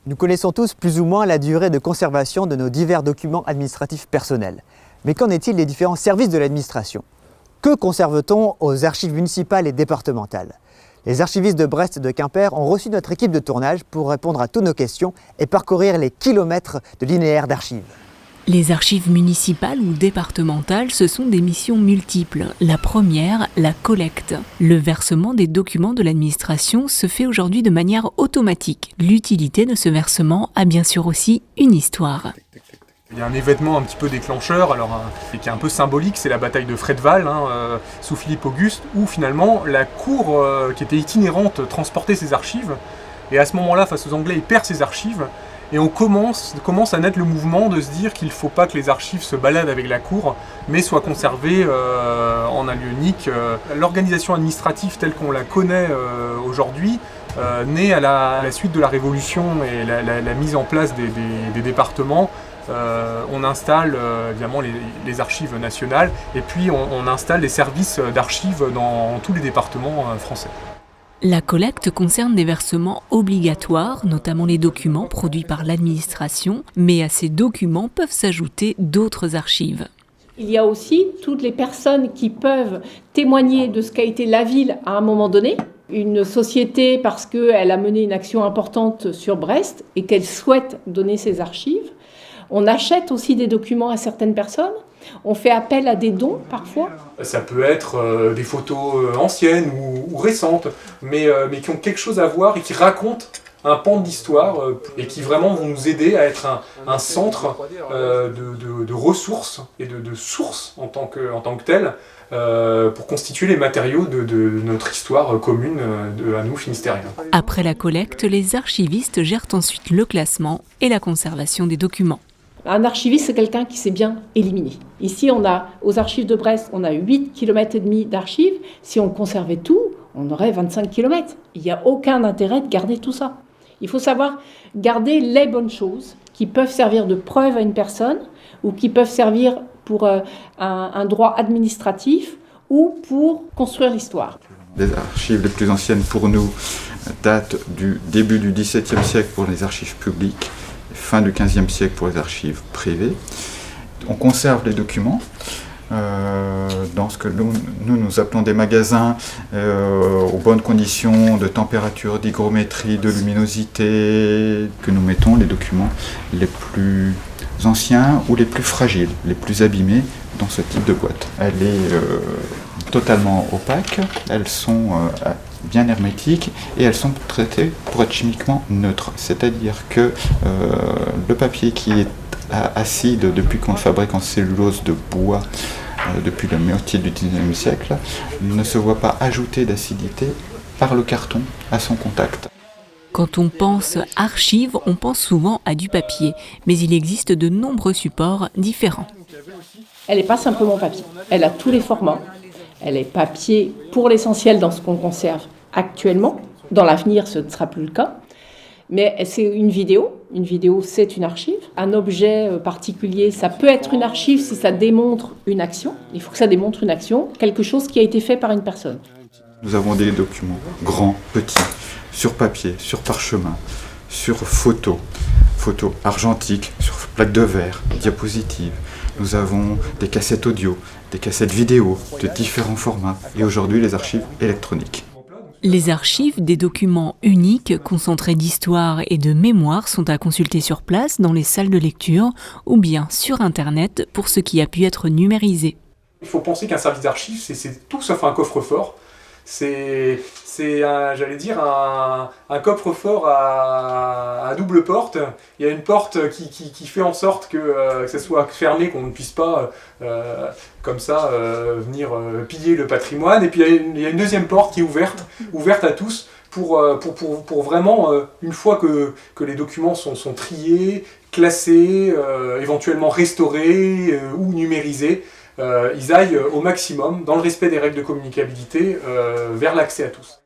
Nous connaissons tous plus ou moins la durée de conservation de nos divers documents administratifs personnels. Mais qu'en est-il des différents services de l'administration? Que conserve-t-on aux archives municipales et départementales? Les archivistes de Brest et de Quimper ont reçu notre équipe de tournage pour répondre à toutes nos questions et parcourir les kilomètres de linéaires d'archives. Les archives municipales ou départementales, ce sont des missions multiples. La première, la collecte. Le versement des documents de l'administration se fait aujourd'hui de manière automatique. L'utilité de ce versement a bien sûr aussi une histoire. Il y a un événement un petit peu déclencheur, et qui est un peu symbolique, c'est la bataille de Fredval, sous Philippe Auguste, où finalement la cour qui était itinérante transportait ses archives. Et à ce moment-là, face aux Anglais, il perd ses archives. Et on commence à naître le mouvement de se dire qu'il ne faut pas que les archives se baladent avec la cour, mais soient conservées en un lieu unique. L'organisation administrative telle qu'on la connaît aujourd'hui naît à la suite de la Révolution et la mise en place des départements. On installe évidemment les archives nationales et puis on installe des services d'archives dans tous les départements français. La collecte concerne des versements obligatoires, notamment les documents produits par l'administration, mais à ces documents peuvent s'ajouter d'autres archives. Il y a aussi toutes les personnes qui peuvent témoigner de ce qu'a été la ville à un moment donné. Une société parce qu'elle a mené une action importante sur Brest et qu'elle souhaite donner ses archives. On achète aussi des documents à certaines personnes. On fait appel à des dons parfois. Ça peut être des photos anciennes ou récentes, mais qui ont quelque chose à voir et qui racontent un pan d'histoire et qui vraiment vont nous aider à être un centre de ressources et de sources en tant que tel pour constituer les matériaux de notre histoire commune à nous, Finistériens. Après la collecte, les archivistes gèrent ensuite le classement et la conservation des documents. Un archiviste, c'est quelqu'un qui sait bien éliminer. Ici, aux archives de Brest, on a 8,5 km d'archives. Si on conservait tout, on aurait 25 km. Il n'y a aucun intérêt de garder tout ça. Il faut savoir garder les bonnes choses qui peuvent servir de preuve à une personne ou qui peuvent servir pour un droit administratif ou pour construire l'histoire. Les archives les plus anciennes pour nous datent du début du XVIIe siècle pour les archives publiques, fin du XVe siècle pour les archives privées. On conserve les documents dans ce que nous appelons des magasins aux bonnes conditions de température, d'hygrométrie, de luminosité, que nous mettons les documents les plus anciens ou les plus fragiles, les plus abîmés dans ce type de boîte. Elle est totalement opaque, elles sont bien hermétiques et elles sont traitées pour être chimiquement neutres. C'est-à-dire que le papier qui est acide depuis qu'on le fabrique en cellulose de bois depuis la moitié du XIXe siècle ne se voit pas ajouter d'acidité par le carton à son contact. Quand on pense archives, on pense souvent à du papier, mais il existe de nombreux supports différents. Elle n'est pas simplement papier, elle a tous les formats. Elle est papier pour l'essentiel dans ce qu'on conserve actuellement. Dans l'avenir, ce ne sera plus le cas. Mais c'est une vidéo. Une vidéo, c'est une archive. Un objet particulier, ça peut être une archive si ça démontre une action. Il faut que ça démontre une action, quelque chose qui a été fait par une personne. Nous avons des documents grands, petits, sur papier, sur parchemin, sur photo argentique, sur plaque de verre, diapositives. Nous avons des cassettes audio, des cassettes vidéo de différents formats et aujourd'hui les archives électroniques. Les archives des documents uniques, concentrés d'histoire et de mémoire sont à consulter sur place dans les salles de lecture ou bien sur Internet pour ce qui a pu être numérisé. Il faut penser qu'un service d'archives, c'est tout sauf un coffre-fort. C'est un coffre-fort à double porte. Il y a une porte qui fait en sorte que ça soit fermé, qu'on ne puisse pas comme ça venir piller le patrimoine. Et puis il y a une deuxième porte qui est ouverte à tous pour vraiment, une fois que les documents sont triés, classés, éventuellement restaurés ou numérisés, ils aillent au maximum, dans le respect des règles de communicabilité, vers l'accès à tous.